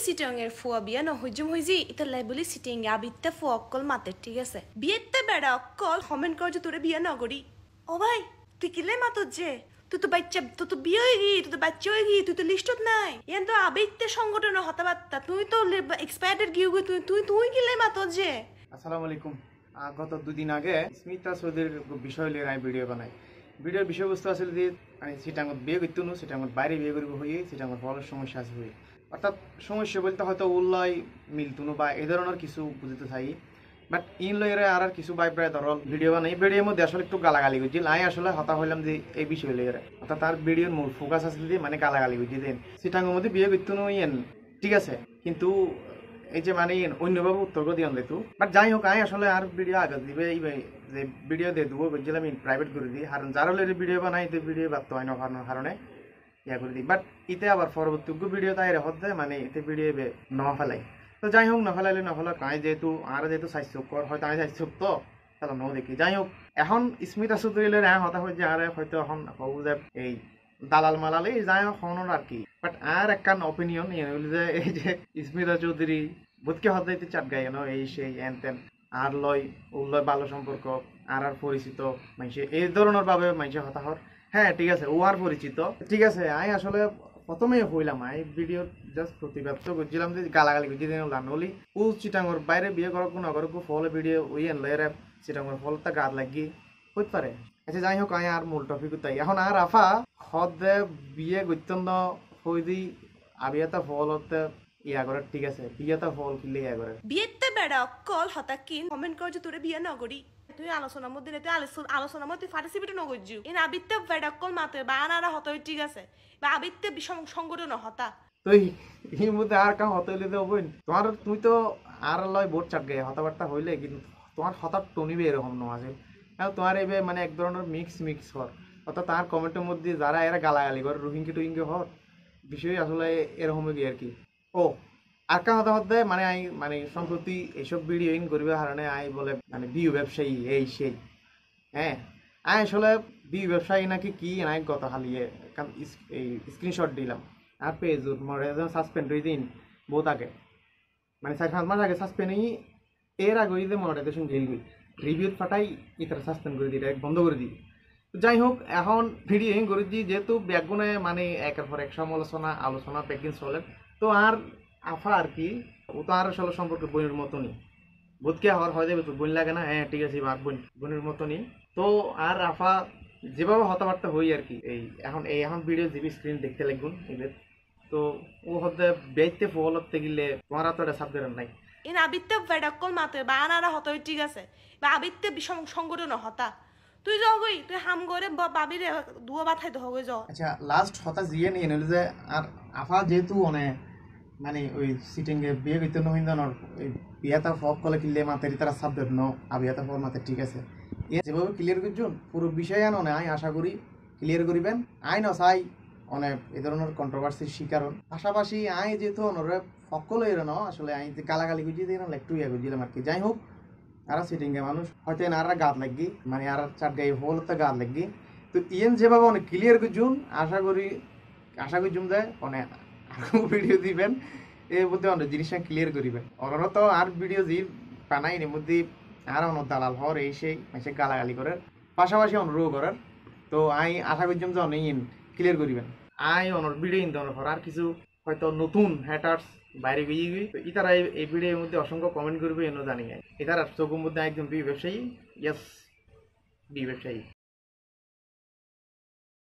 sitting এর ফুয়া বিয়া ন হইজুম হইজি ইতা লাইবলি সিটিং আবিত্তা ফুয়া অক্কল মাতে ঠিক আছে বিয়েতে বেড়া অক্কল কমেন্ট কর যে তোরে বিয়া ন করি ও ভাই তুই কিলে মাতো যে তুই তো বাচ্চা তুই তো বিয়ে হয়ে গি তুই তো বাচ্চা হয়ে গি তুই তো লিস্টত নাই এন তো আবিত্তে সংগঠন হতাবার্তা তুই তো এক্সপায়ার্ডেড গিয়ে তুই তুই তুই কিলে মাতো যে আসসালামু আলাইকুম গত দুদিন আগে স্মিতা চৌধুরীর বিষয় লিয়ে আমি ভিডিও বানাই ভিডিওর বিষয়বস্তু আসলে যে আমি সিটাঙ্গত বিয়ে করতে নো সিটাঙ্গত বাইরে বিয়ে করব হয়ে সিটাঙ্গত ফলের সমস্যা আছে হয়ে অর্থাৎ সমস্যা বলতে হয়তো উল্লয় মিলতুনো বা এই ধরনের কিছু বুঝতে চাই বাট ইন লইরে আর কিছু বাই প্রায় ধরল ভিডিও বানাই ভিডিওর মধ্যে আসলে একটু গালাগালি করছি আমি আসলে হতা হইলাম যে এই বিষয় লইরে অর্থাৎ তার ভিডিওর মূল ফোকাস আসলে যে মানে গালাগালি করছি দেন সিটাঙ্গের মধ্যে বিয়ে করতে নো ইয়েন ঠিক আছে কিন্তু এই যে মানে অন্যভাবে উত্তর দিয়ে দিত বাট যাই হোক আমি আসলে আর ভিডিও আগে দিবে এই যে ভিডিও দিয়ে দেবো বলছিলাম আমি প্রাইভেট করে দিই কারণ যারা ভিডিও বানাই ভিডিও বাড়তে হয় না কারণে ইয়া করে দিই বাট ইতে আবার পরবর্তী ভিডিও তাই রেখত দেয় মানে এতে ভিডিও ন ফেলাই তো যাই হোক নফেলাইলে নফেলা আমি যেহেতু আর যেহেতু স্বাস্থ্যকর হয়তো আমি স্বাস্থ্য তো তাহলে ন দেখি যাই হোক এখন স্মিতা চৌধুরীলে হতা হয়েছে আর হয়তো এখন হবু যে এই দালাল মালালে যাই হোক হন আর কি বাট আর একখান অপিনিয়ন যে এই যে স্মিতা চৌধুরী বুধকে হতাইতে চাট গাই এই সেই এন তেন আর লয় উল্লয় ভালো সম্পর্ক আর পরিচিত মানুষে এই ধরনের ভাবে মানুষের হতাহর হ্যাঁ ঠিক আছে ও আর পরিচিত ঠিক আছে আমি আসলে প্রথমে হইলাম এই ভিডিও জাস্ট প্রতিবাদ তো করছিলাম যে গালাগালি করছি লানলি ও চিটাঙ্গর বাইরে বিয়ে করক না করক ফল ভিডিও ওই এনলে চিটাঙ্গর ফলটা গাত লাগি হইতে পারে আচ্ছা যাই হোক আমি আর মূল টপিক তাই এখন আর আফা হদ বিয়ে গত্যন্ত হই দি আবিয়াতা ফল হতে ইয়া করে ঠিক আছে বিয়েটা ফল কিনলে ইয়া করে বিয়েতে বেড়া অক্কল হতা কিন কমেন্ট কর যে তোরে বিয়া ন করি তুই আলোচনার মধ্যে তুই আলোচনার মধ্যে পার্টিসিপেট ন করছু এন আবিত্তে বেড়া অক্কল মাতে বা আনারা হতই ঠিক আছে বা আবিত্তে সংগঠন হতা তো এর মধ্যে আর কাম হতে হইলে দেবো তোমার তুই তো আর লয় বোট চাট গে হতাবার্তা হইলে কিন্তু তোমার হঠাৎ টনিবে এরকম ন আছে কারণ তোমার এবে মানে এক ধরনের মিক্স হর অর্থাৎ তার কমেন্টের মধ্যে যারা এরা গালাগালি করে রুহিঙ্কি টুহিঙ্কি হর বিষয় আসলে এরকম গিয়ে আর কি ও আর কাম হতা হতে মানে আই মানে সম্প্রতি এইসব ভিডিও করবে কারণে আই বলে মানে বিউ ব্যবসায়ী এই সেই হ্যাঁ আই আসলে বিউ ব্যবসায়ী নাকি কি নাই গত হালিয়ে এই স্ক্রিনশট দিলাম আর পেজ মরে সাসপেন্ড হয়ে দিন বহুত আগে মানে 4-5 মাস আগে সাসপেন্ড হয়ে এর আগে যে মনিটাইজেশন জেল গই রিভিউ ফাটাই ইতারা সাসপেন্ড করে দিই বন্ধ করে দিই যাই হোক এখন ভিডিও করে দিই যেহেতু ব্যাকগুণে মানে একের পর এক সমালোচনা আলোচনা প্যাকিং চলে তো আর আফা আর কি ও তো আর আসলে সম্পর্কে বোনের মতনই বোধকে হওয়ার হয় যাবে তো বোন লাগে না হ্যাঁ ঠিক আছে আর বোনের মতনই তো আর আফা যেভাবে হতাবার্তা হই আর কি এই এখন ভিডিও জিবি স্ক্রিন দেখতে লাগবেন এবার তো ও হতে বেচতে ফল হতে গেলে তোমার তো এটা সাবধান নাই এন আবিত্তে বেড়াক্কল মাতে বা আনারা হতই ঠিক আছে বা আবিত্তে সংগঠন হতা তুই যাও গই তুই হাম করে বাবিরে দুয়া বাথাই দহ গই যাও আচ্ছা লাস্ট হতা জিয়ে নিয়ে নিল যে আর আফা যেহেতু মানে ওই সিটিং এ বিয়ে করতে নহিন্দনর ওই বিয়াতা ফক কলে কিনলে মাতেরি তারা সাবধান ন আবিয়াতা ফল মাতে ঠিক আছে এ যেভাবে ক্লিয়ার করছেন পুরো বিষয় আন আই আশা করি ক্লিয়ার করিবেন আই ন চাই অনেক এই ধরনের কন্ট্রোভার্সির শিকার পাশাপাশি আই যেহেতু অনরে সকল এর ন আসলে আই যে গালাগালি গুজি দিয়ে একটু ইয়া করছিলাম আর কি যাই হোক আর সিটিং এ মানুষ হয়তো আর গাত লাগি মানে আর চার গাই হল তো গাত লাগি তো ইয়েন যেভাবে অনেক ক্লিয়ার করছুন আশা করছুন যে অনেক আরো ভিডিও দিবেন এর মধ্যে অনেক জিনিসটা ক্লিয়ার করিবেন ওরা তো আর ভিডিও যে বানাই এর মধ্যে আর অনেক দালাল হর এই সেই এসে গালাগালি করার পাশাপাশি অনুরোধ করার তো আই আশা করছিলাম যে অনেক ক্লিয়ার করিবেন আই অনর ভিডিও ইন ধরনের আর কিছু হয়তো নতুন হ্যাটার্স বাইরে গিয়ে ইতারা এই ভিডিওর মধ্যে অসংখ্য কমেন্ট করবে এনে জানি ইতারা চোখের মধ্যে একদম বি ব্যবসায়ী ইয়েস বি ব্যবসায়ী